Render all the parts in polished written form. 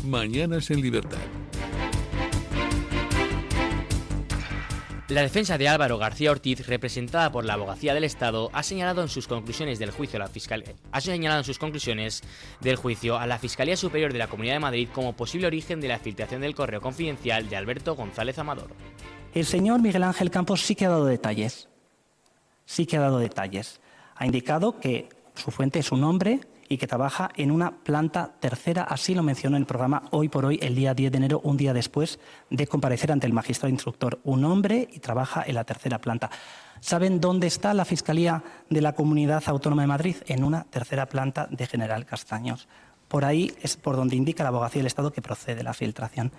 Mañanas en Libertad. La defensa de Álvaro García Ortiz, representada por la Abogacía del Estado, ha señalado en sus conclusiones del juicio a la Fiscalía Superior de la Comunidad de Madrid como posible origen de la filtración del correo confidencial de Alberto González Amador. El señor Miguel Ángel Campos sí que ha dado detalles. Ha indicado que su fuente es un hombre y que trabaja en una planta tercera, así lo mencionó en el programa Hoy por Hoy, el día 10 de enero, un día después de comparecer ante el magistrado instructor. Un hombre y trabaja en la tercera planta. ¿Saben dónde está la Fiscalía de la Comunidad Autónoma de Madrid? En una tercera planta de General Castaños. Por ahí es por donde indica la Abogacía del Estado que procede la filtración.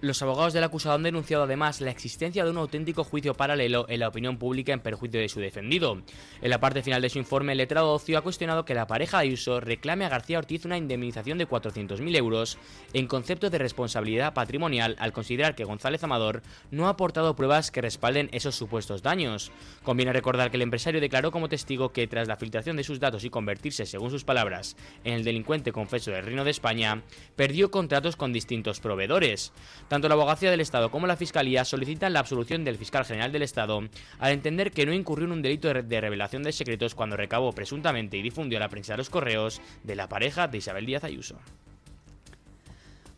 Los abogados del acusado han denunciado además la existencia de un auténtico juicio paralelo en la opinión pública en perjuicio de su defendido. En la parte final de su informe, el letrado Ocio ha cuestionado que la pareja Ayuso reclame a García Ortiz una indemnización de 400.000 euros en concepto de responsabilidad patrimonial al considerar que González Amador no ha aportado pruebas que respalden esos supuestos daños. Conviene recordar que el empresario declaró como testigo que tras la filtración de sus datos y convertirse, según sus palabras, en el delincuente confeso del Reino de España, perdió contratos con distintos proveedores. Tanto la Abogacía del Estado como la Fiscalía solicitan la absolución del fiscal general del Estado al entender que no incurrió en un delito de revelación de secretos cuando recabó presuntamente y difundió a la prensa los correos de la pareja de Isabel Díaz Ayuso.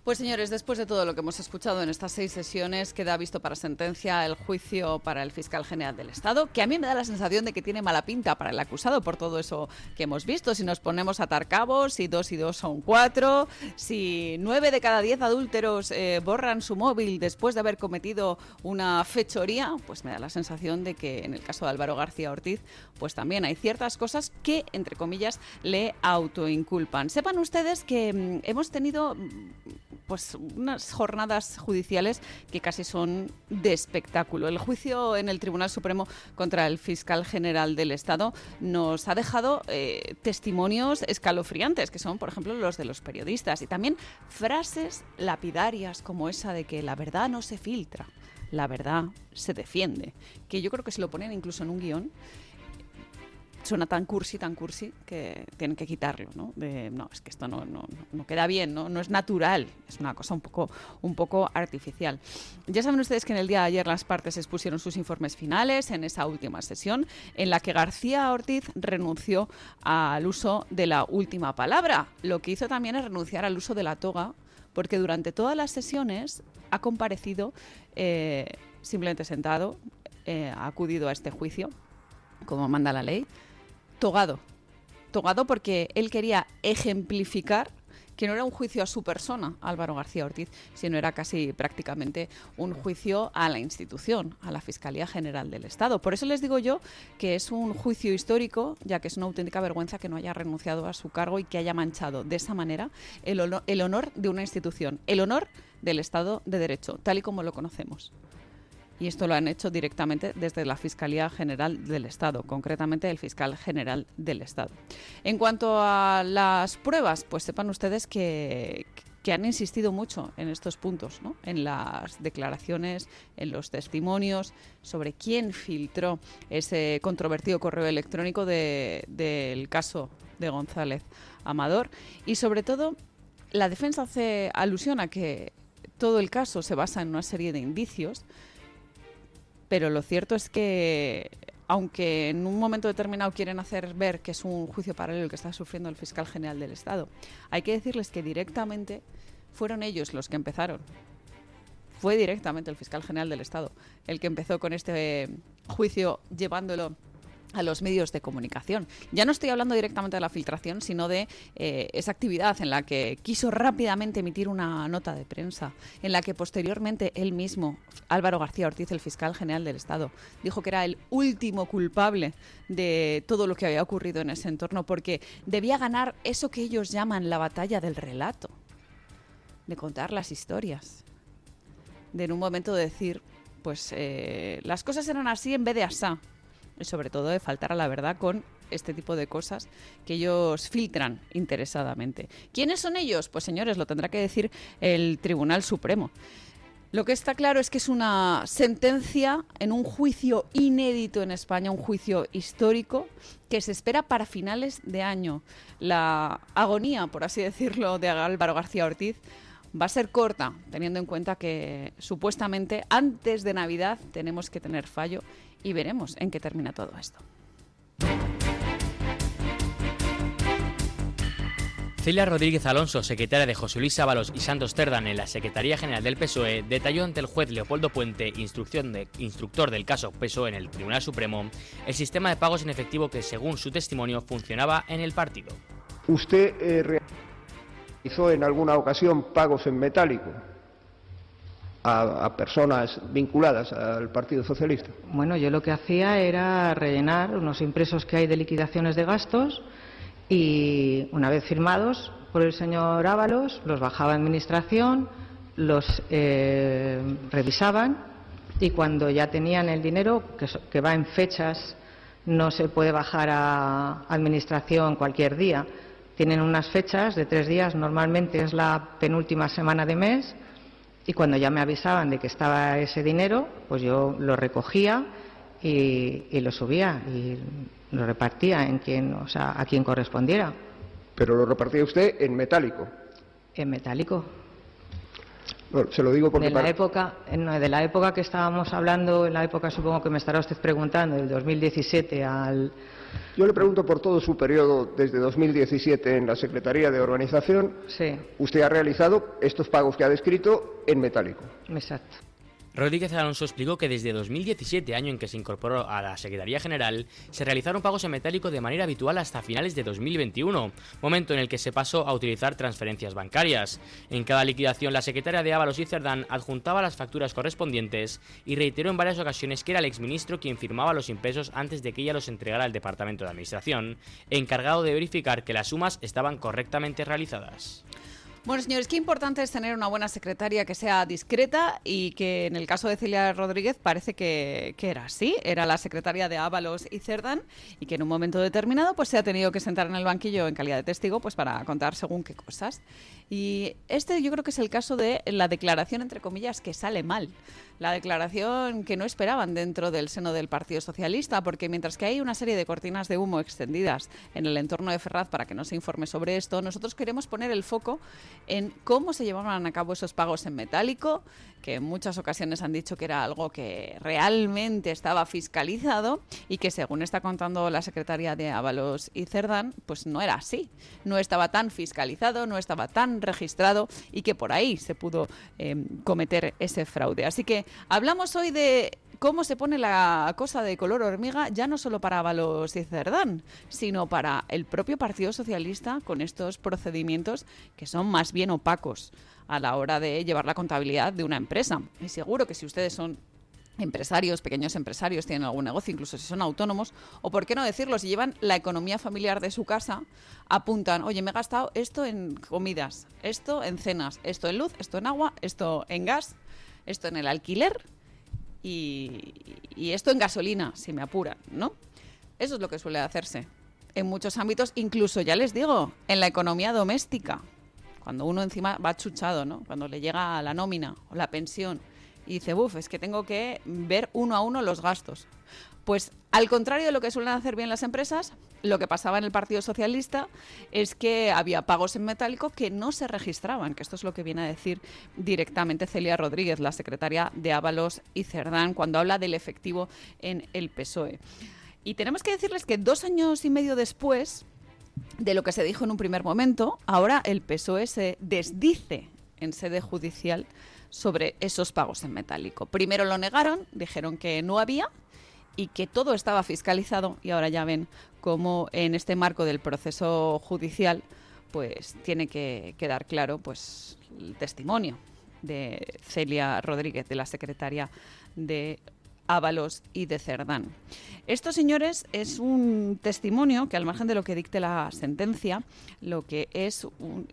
Pues señores, después de todo lo que hemos escuchado en estas 6 sesiones, queda visto para sentencia el juicio para el fiscal general del Estado, que a mí me da la sensación de que tiene mala pinta para el acusado por todo eso que hemos visto. Si nos ponemos a atar cabos, si 2 y 2 son 4, si 9 de cada 10 adúlteros borran su móvil después de haber cometido una fechoría, pues me da la sensación de que en el caso de Álvaro García Ortiz, pues también hay ciertas cosas que, entre comillas, le autoinculpan. Sepan ustedes que hemos tenido pues unas jornadas judiciales que casi son de espectáculo. El juicio en el Tribunal Supremo contra el fiscal general del Estado nos ha dejado testimonios escalofriantes, que son, por ejemplo, los de los periodistas, y también frases lapidarias como esa de que la verdad no se filtra, la verdad se defiende, que yo creo que se lo ponen incluso en un guión. Suena tan cursi que tienen que quitarlo, ¿no? No, es que esto no queda bien, no es natural, es una cosa un poco artificial. Ya saben ustedes que en el día de ayer las partes expusieron sus informes finales en esa última sesión en la que García Ortiz renunció al uso de la última palabra. Lo que hizo también es renunciar al uso de la toga, porque durante todas las sesiones ha comparecido simplemente sentado, ha acudido a este juicio, como manda la ley, togado porque él quería ejemplificar que no era un juicio a su persona, Álvaro García Ortiz, sino era casi prácticamente un juicio a la institución, a la Fiscalía General del Estado. Por eso les digo yo que es un juicio histórico, ya que es una auténtica vergüenza que no haya renunciado a su cargo y que haya manchado de esa manera el honor de una institución, el honor del Estado de Derecho, tal y como lo conocemos. Y esto lo han hecho directamente desde la Fiscalía General del Estado, concretamente el fiscal general del Estado. En cuanto a las pruebas, pues sepan ustedes que han insistido mucho en estos puntos, ¿no? En las declaraciones, en los testimonios sobre quién filtró ese controvertido correo electrónico del caso de González Amador. Y sobre todo, la defensa hace alusión a que todo el caso se basa en una serie de indicios, pero lo cierto es que, aunque en un momento determinado quieren hacer ver que es un juicio paralelo que está sufriendo el fiscal general del Estado, hay que decirles que directamente fueron ellos los que empezaron. Fue directamente el fiscal general del Estado el que empezó con este juicio llevándolo a los medios de comunicación. Ya no estoy hablando directamente de la filtración, sino de esa actividad en la que quiso rápidamente emitir una nota de prensa, en la que posteriormente él mismo, Álvaro García Ortiz, el fiscal general del Estado, dijo que era el último culpable de todo lo que había ocurrido en ese entorno, porque debía ganar eso que ellos llaman la batalla del relato, de contar las historias, de en un momento decir, pues las cosas eran así en vez de asá, y sobre todo de faltar a la verdad con este tipo de cosas que ellos filtran interesadamente. ¿Quiénes son ellos? Pues señores, lo tendrá que decir el Tribunal Supremo. Lo que está claro es que es una sentencia en un juicio inédito en España, un juicio histórico que se espera para finales de año. La agonía, por así decirlo, de Álvaro García Ortiz va a ser corta, teniendo en cuenta que supuestamente antes de Navidad tenemos que tener fallo y veremos en qué termina todo esto. Celia Rodríguez Alonso, secretaria de José Luis Ábalos y Santos Cerdán en la Secretaría General del PSOE, detalló ante el juez Leopoldo Puente, instructor del caso PSOE en el Tribunal Supremo, el sistema de pagos en efectivo que, según su testimonio, funcionaba en el partido. ¿Usted realizó en alguna ocasión pagos en metálico a personas vinculadas al Partido Socialista? Bueno, yo lo que hacía era rellenar unos impresos que hay de liquidaciones de gastos y, una vez firmados por el señor Ábalos, los bajaba a administración, los revisaban, y cuando ya tenían el dinero, que va en fechas, no se puede bajar a administración cualquier día, tienen unas fechas de 3 días, normalmente es la penúltima semana de mes, y cuando ya me avisaban de que estaba ese dinero, pues yo lo recogía y lo subía y lo repartía en a quien correspondiera. ¿Pero lo repartía usted en metálico? En metálico. Bueno, se lo digo porque... De la época que estábamos hablando, en la época, supongo que me estará usted preguntando, del 2017 al... Yo le pregunto por todo su periodo desde 2017 en la Secretaría de Organización. Sí. Usted ha realizado estos pagos que ha descrito en metálico. Exacto. Rodríguez Alonso explicó que desde 2017, año en que se incorporó a la Secretaría General, se realizaron pagos en metálico de manera habitual hasta finales de 2021, momento en el que se pasó a utilizar transferencias bancarias. En cada liquidación, la secretaria de Ábalos y Cerdán adjuntaba las facturas correspondientes y reiteró en varias ocasiones que era el exministro quien firmaba los impresos antes de que ella los entregara al Departamento de Administración, encargado de verificar que las sumas estaban correctamente realizadas. Bueno, señores, qué importante es tener una buena secretaria que sea discreta y que en el caso de Celia Rodríguez parece que era así. Era la secretaria de Ábalos y Cerdán y que en un momento determinado pues se ha tenido que sentar en el banquillo en calidad de testigo pues para contar según qué cosas. Y yo creo que es el caso de la declaración, entre comillas, que sale mal. La declaración que no esperaban dentro del seno del Partido Socialista, porque mientras que hay una serie de cortinas de humo extendidas en el entorno de Ferraz para que no se informe sobre esto, nosotros queremos poner el foco en cómo se llevaban a cabo esos pagos en metálico, que en muchas ocasiones han dicho que era algo que realmente estaba fiscalizado y que, según está contando la secretaria de Ábalos y Cerdán, pues no era así. No estaba tan fiscalizado, no estaba tan registrado y que por ahí se pudo cometer ese fraude. Así que hablamos hoy de cómo se pone la cosa de color hormiga, ya no solo para Ábalos y Cerdán, sino para el propio Partido Socialista, con estos procedimientos que son más bien opacos a la hora de llevar la contabilidad de una empresa. Y seguro que si ustedes son empresarios, pequeños empresarios, tienen algún negocio, incluso si son autónomos, o por qué no decirlo, si llevan la economía familiar de su casa, apuntan, oye, me he gastado esto en comidas, esto en cenas, esto en luz, esto en agua, esto en gas, esto en el alquiler y esto en gasolina, si me apuran, ¿no? Eso es lo que suele hacerse en muchos ámbitos, incluso, ya les digo, en la economía doméstica, cuando uno encima va chuchado, ¿no? Cuando le llega la nómina o la pensión y dice, es que tengo que ver uno a uno los gastos. Pues al contrario de lo que suelen hacer bien las empresas, lo que pasaba en el Partido Socialista es que había pagos en metálico que no se registraban, que esto es lo que viene a decir directamente Celia Rodríguez, la secretaria de Ábalos y Cerdán, cuando habla del efectivo en el PSOE. Y tenemos que decirles que 2 años y medio después de lo que se dijo en un primer momento, ahora el PSOE se desdice en sede judicial sobre esos pagos en metálico. Primero lo negaron, dijeron que no había y que todo estaba fiscalizado, y ahora ya ven cómo en este marco del proceso judicial pues tiene que quedar claro pues el testimonio de Celia Rodríguez, de la secretaria de Ábalos y de Cerdán. Esto, señores, es un testimonio que, al margen de lo que dicte la sentencia, lo que es un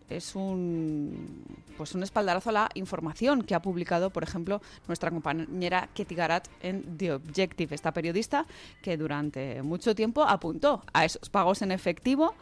espaldarazo a la información que ha publicado, por ejemplo, nuestra compañera Ketty Garat en The Objective, esta periodista que durante mucho tiempo apuntó a esos pagos en efectivo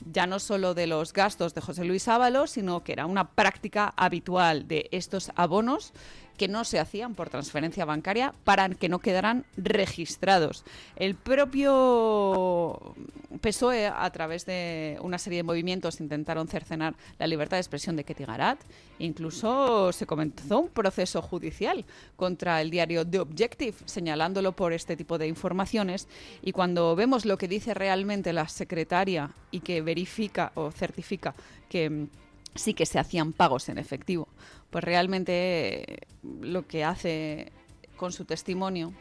ya no solo de los gastos de José Luis Ábalos, sino que era una práctica habitual de estos abonos que no se hacían por transferencia bancaria para que no quedaran registrados. El propio PSOE, a través de una serie de movimientos, intentaron cercenar la libertad de expresión de Ketty Garat. Incluso se comenzó un proceso judicial contra el diario The Objective, señalándolo por este tipo de informaciones. Y cuando vemos lo que dice realmente la secretaria y que verifica o certifica que sí que se hacían pagos en efectivo, pues realmente lo que hace con su testimonio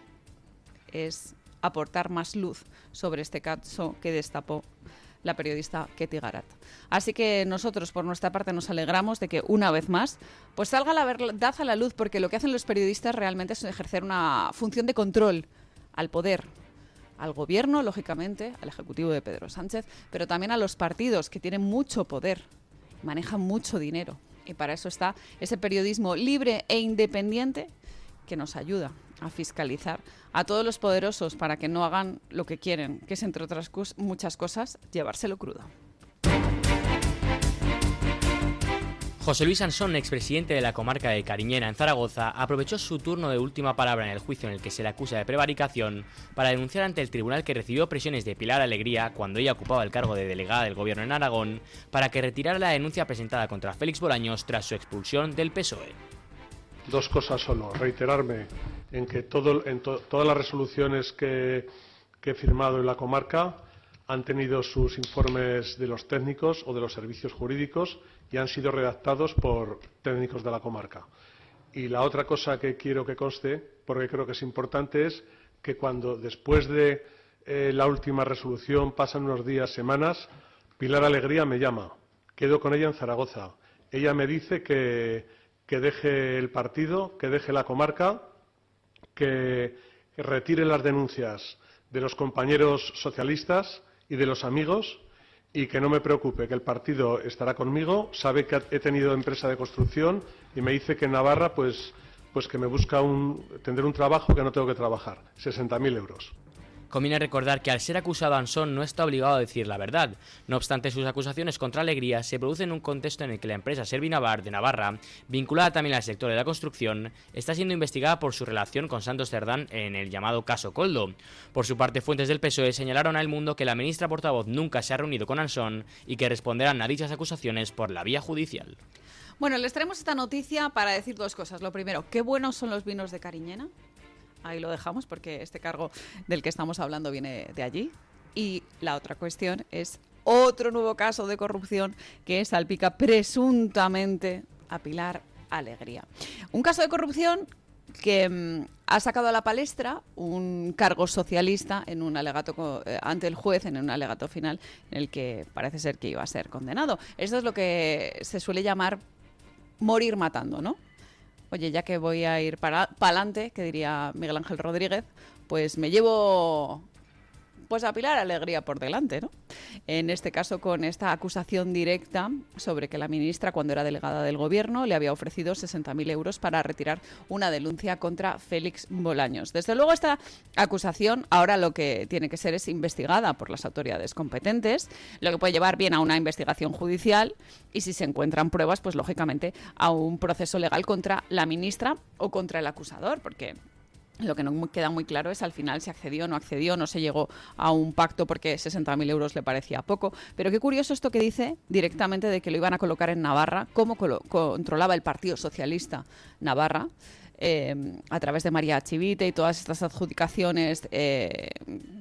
es aportar más luz sobre este caso que destapó la periodista Ketty Garat. Así que nosotros, por nuestra parte, nos alegramos de que, una vez más, pues salga la verdad a la luz, porque lo que hacen los periodistas realmente es ejercer una función de control al poder, al gobierno, lógicamente, al ejecutivo de Pedro Sánchez, pero también a los partidos, que tienen mucho poder, manejan mucho dinero. Y para eso está ese periodismo libre e independiente que nos ayuda a fiscalizar a todos los poderosos para que no hagan lo que quieren, que es, entre otras muchas cosas, llevárselo crudo. José Luis Ansón, expresidente de la comarca de Cariñena, en Zaragoza, aprovechó su turno de última palabra en el juicio en el que se le acusa de prevaricación para denunciar ante el tribunal que recibió presiones de Pilar Alegría cuando ella ocupaba el cargo de delegada del gobierno en Aragón para que retirara la denuncia presentada contra Félix Bolaños tras su expulsión del PSOE. Dos cosas solo. Reiterarme en que todas las resoluciones que he firmado en la comarca han tenido sus informes de los técnicos o de los servicios jurídicos y han sido redactados por técnicos de la comarca. Y la otra cosa que quiero que conste, porque creo que es importante, es que cuando después de la última resolución pasan unos días, semanas, Pilar Alegría me llama. Quedo con ella en Zaragoza. Ella me dice que deje el partido, que deje la comarca, que retire las denuncias de los compañeros socialistas y de los amigos, y que no me preocupe, que el partido estará conmigo. Sabe que he tenido empresa de construcción y me dice que en Navarra pues que me busca tendré un trabajo que no tengo que trabajar, 60.000 euros. Conviene recordar que al ser acusado Ansón no está obligado a decir la verdad. No obstante, sus acusaciones contra Alegría se producen en un contexto en el que la empresa Servinavar de Navarra, vinculada también al sector de la construcción, está siendo investigada por su relación con Santos Cerdán en el llamado caso Koldo. Por su parte, fuentes del PSOE señalaron a El Mundo que la ministra portavoz nunca se ha reunido con Ansón y que responderán a dichas acusaciones por la vía judicial. Bueno, les traemos esta noticia para decir dos cosas. Lo primero, qué buenos son los vinos de Cariñena. Ahí lo dejamos porque este cargo del que estamos hablando viene de allí. Y la otra cuestión es otro nuevo caso de corrupción que salpica presuntamente a Pilar Alegría. Un caso de corrupción que ha sacado a la palestra un cargo socialista en un alegato ante el juez, en un alegato final en el que parece ser que iba a ser condenado. Esto es lo que se suele llamar morir matando, ¿no? Oye, ya que voy a ir para adelante, que diría Miguel Ángel Rodríguez, pues me llevo pues a Pilar Alegría por delante, ¿no? En este caso, con esta acusación directa sobre que la ministra, cuando era delegada del gobierno, le había ofrecido 60.000 euros para retirar una denuncia contra Félix Bolaños. Desde luego, esta acusación ahora lo que tiene que ser es investigada por las autoridades competentes, lo que puede llevar bien a una investigación judicial y, si se encuentran pruebas, pues lógicamente a un proceso legal contra la ministra o contra el acusador, porque lo que no queda muy claro es al final si accedió o no accedió, no se llegó a un pacto porque 60.000 euros le parecía poco. Pero qué curioso esto que dice directamente de que lo iban a colocar en Navarra, cómo controlaba el Partido Socialista Navarra, a través de María Chivite y todas estas adjudicaciones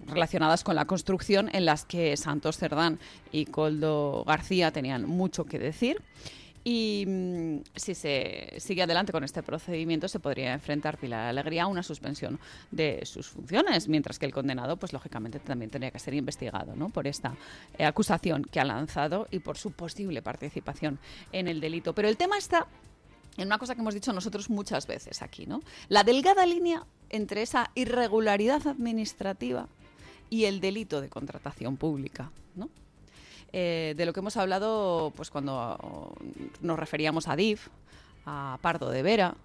relacionadas con la construcción en las que Santos Cerdán y Koldo García tenían mucho que decir. Y si se sigue adelante con este procedimiento, se podría enfrentar Pilar Alegría a una suspensión de sus funciones, mientras que el condenado, pues lógicamente también tendría que ser investigado, ¿no?, por esta acusación que ha lanzado y por su posible participación en el delito. Pero el tema está en una cosa que hemos dicho nosotros muchas veces aquí, ¿no? La delgada línea entre esa irregularidad administrativa y el delito de contratación pública, ¿no? De lo que hemos hablado pues cuando nos referíamos a DIF, a Pardo de Vera,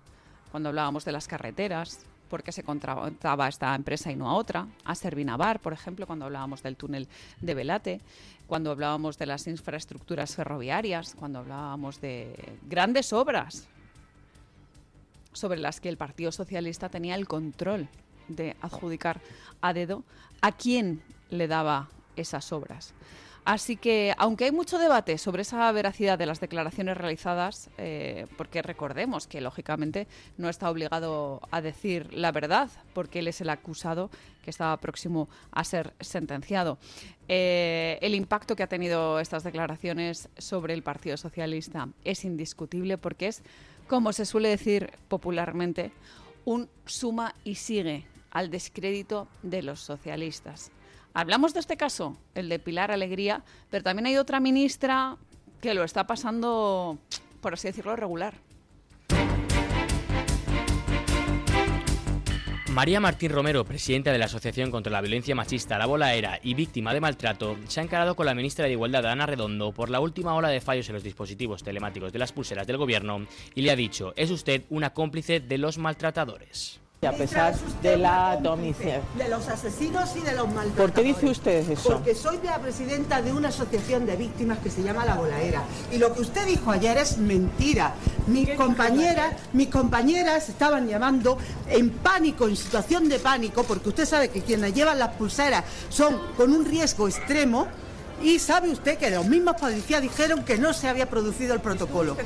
cuando hablábamos de las carreteras, por qué se contrataba a esta empresa y no a otra, a Servinavar, por ejemplo, cuando hablábamos del túnel de Belate, cuando hablábamos de las infraestructuras ferroviarias, cuando hablábamos de grandes obras sobre las que el Partido Socialista tenía el control de adjudicar a dedo a quién le daba esas obras. Así que, aunque hay mucho debate sobre esa veracidad de las declaraciones realizadas, porque recordemos que, lógicamente, no está obligado a decir la verdad, porque él es el acusado que estaba próximo a ser sentenciado. El impacto que ha tenido estas declaraciones sobre el Partido Socialista es indiscutible, porque es, como se suele decir popularmente, un suma y sigue al descrédito de los socialistas. Hablamos de este caso, el de Pilar Alegría, pero también hay otra ministra que lo está pasando, por así decirlo, regular. María Martín Romero, presidenta de la Asociación contra la Violencia Machista La Bolaera y víctima de maltrato, se ha encarado con la ministra de Igualdad, Ana Redondo, por la última ola de fallos en los dispositivos telemáticos de las pulseras del Gobierno y le ha dicho: es usted una cómplice de los maltratadores. A pesar de la domicilio. De los asesinos y de los maltratadores. ¿Por qué dice usted eso? Porque soy la presidenta de una asociación de víctimas que se llama La Bolaera. Y lo que usted dijo ayer es mentira. Mis compañeras estaban llamando en pánico, en situación de pánico, porque usted sabe que quienes llevan las pulseras son con un riesgo extremo. Y sabe usted que los mismos policías dijeron que no se había producido el protocolo.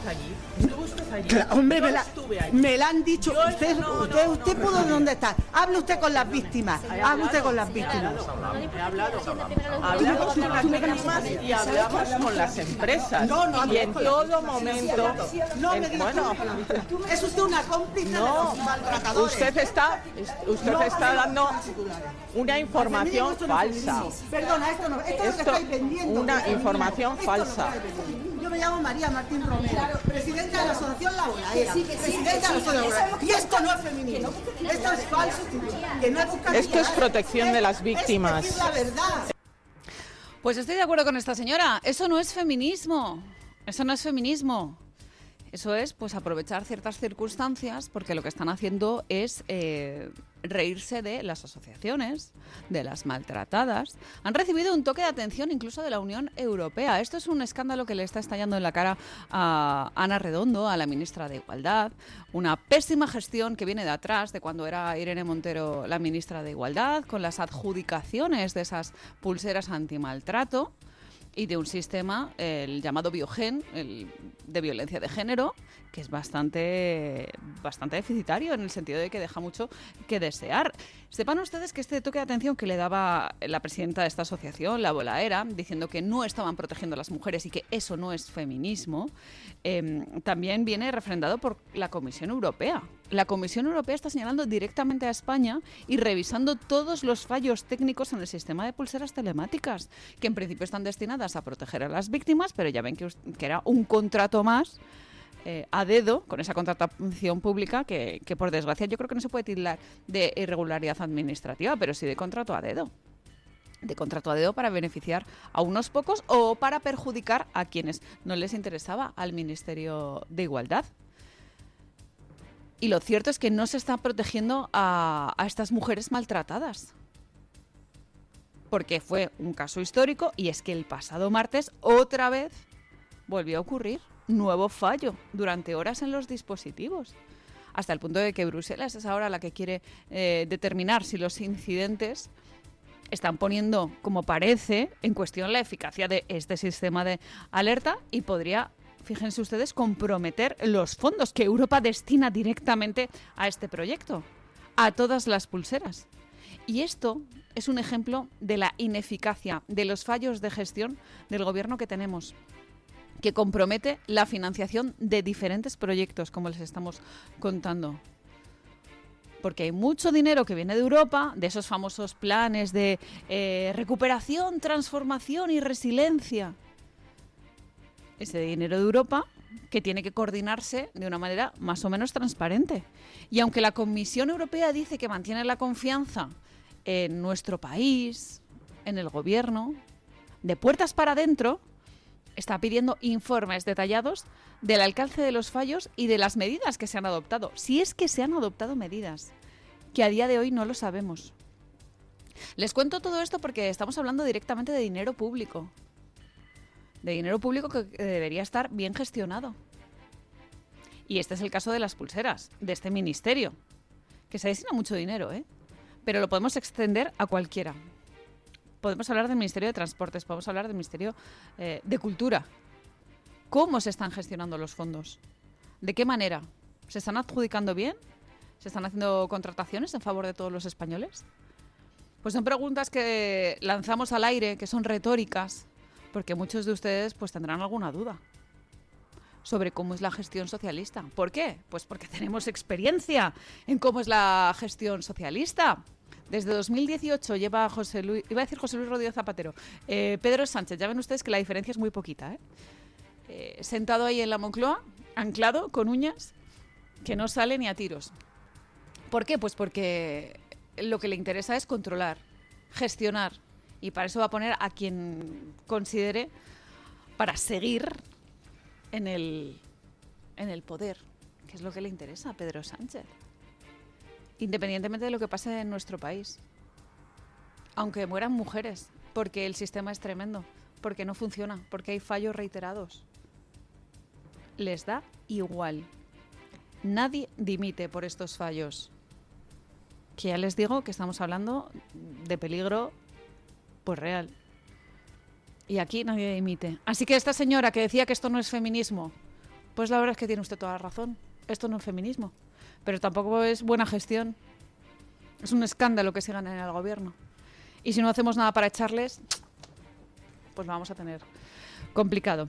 ¿Estuvo usted allí? Claro, hombre, me la han dicho. Usted pudo dónde está. Hable usted con las víctimas. Hable usted con las víctimas. Hablamos con las víctimas y hablamos con las empresas. Y en todo momento. Es usted una cómplice de los maltratadores. Usted está dando una información falsa. Perdona, esto no es lo que estáis vendiendo. Una información falsa. Yo me llamo María Martín Romero, presidenta de la Asociación La Bolaera, presidenta de la Asociación La Bolaera. Y esto no es feminismo, esto es falso, que no es esto es protección de las víctimas. Es decir la verdad. Pues estoy de acuerdo con esta señora. Eso no es feminismo. Eso no es feminismo. Eso es, pues, aprovechar ciertas circunstancias, porque lo que están haciendo es reírse de las asociaciones, de las maltratadas. Han recibido un toque de atención incluso de la Unión Europea. Esto es un escándalo que le está estallando en la cara a Ana Redondo, a la ministra de Igualdad. Una pésima gestión que viene de atrás, de cuando era Irene Montero la ministra de Igualdad, con las adjudicaciones de esas pulseras antimaltrato. Y de un sistema, el llamado Biogen, de violencia de género, que es bastante deficitario en el sentido de que deja mucho que desear. Sepan ustedes que este toque de atención que le daba la presidenta de esta asociación, La Bolaera, diciendo que no estaban protegiendo a las mujeres y que eso no es feminismo, también viene refrendado por la Comisión Europea. La Comisión Europea está señalando directamente a España y revisando todos los fallos técnicos en el sistema de pulseras telemáticas, que en principio están destinadas a proteger a las víctimas, pero ya ven que era un contrato más a dedo, con esa contratación pública que por desgracia yo creo que no se puede tildar de irregularidad administrativa, pero sí de contrato a dedo. De contrato a dedo para beneficiar a unos pocos o para perjudicar a quienes no les interesaba al Ministerio de Igualdad. Y lo cierto es que no se está protegiendo a estas mujeres maltratadas. Porque fue un caso histórico y es que el pasado martes otra vez volvió a ocurrir nuevo fallo durante horas en los dispositivos. Hasta el punto de que Bruselas es ahora la que quiere determinar si los incidentes están poniendo, como parece, en cuestión la eficacia de este sistema de alerta y podría, fíjense ustedes, comprometer los fondos que Europa destina directamente a este proyecto, a todas las pulseras. Y esto es un ejemplo de la ineficacia, de los fallos de gestión del gobierno que tenemos, que compromete la financiación de diferentes proyectos, como les estamos contando. Porque hay mucho dinero que viene de Europa, de esos famosos planes de recuperación, transformación y resiliencia. Ese dinero de Europa que tiene que coordinarse de una manera más o menos transparente. Y aunque la Comisión Europea dice que mantiene la confianza en nuestro país, en el gobierno, de puertas para adentro, está pidiendo informes detallados del alcance de los fallos y de las medidas que se han adoptado. Si es que se han adoptado medidas. que a día de hoy no lo sabemos. Les cuento todo esto porque estamos hablando directamente de dinero público. De dinero público que debería estar bien gestionado. Y este es el caso de las pulseras, de este ministerio, que se destina mucho dinero, pero lo podemos extender a cualquiera. Podemos hablar del Ministerio de Transportes, podemos hablar del Ministerio de Cultura. ¿Cómo se están gestionando los fondos? ¿De qué manera? ¿Se están adjudicando bien? ¿Se están haciendo contrataciones en favor de todos los españoles? Pues son preguntas que lanzamos al aire, que son retóricas, porque muchos de ustedes pues tendrán alguna duda sobre cómo es la gestión socialista. ¿Por qué? Pues porque tenemos experiencia en cómo es la gestión socialista. Desde 2018 lleva José Luis Rodríguez Zapatero, Pedro Sánchez, ya ven ustedes que la diferencia es muy poquita, sentado ahí en la Moncloa, anclado, con uñas, que no sale ni a tiros. ¿Por qué? Pues porque lo que le interesa es controlar, gestionar, y para eso va a poner a quien considere para seguir en el poder, que es lo que le interesa a Pedro Sánchez, independientemente de lo que pase en nuestro país. Aunque mueran mujeres, porque el sistema es tremendo, porque no funciona, porque hay fallos reiterados. Les da igual. Nadie dimite por estos fallos. Que ya les digo que estamos hablando de peligro pues real. Y aquí nadie dimite. Así que esta señora que decía que esto no es feminismo, pues la verdad es que tiene usted toda la razón. Esto no es feminismo. Pero tampoco es buena gestión. Es un escándalo que sigan en el gobierno. Y si no hacemos nada para echarles, pues lo vamos a tener complicado.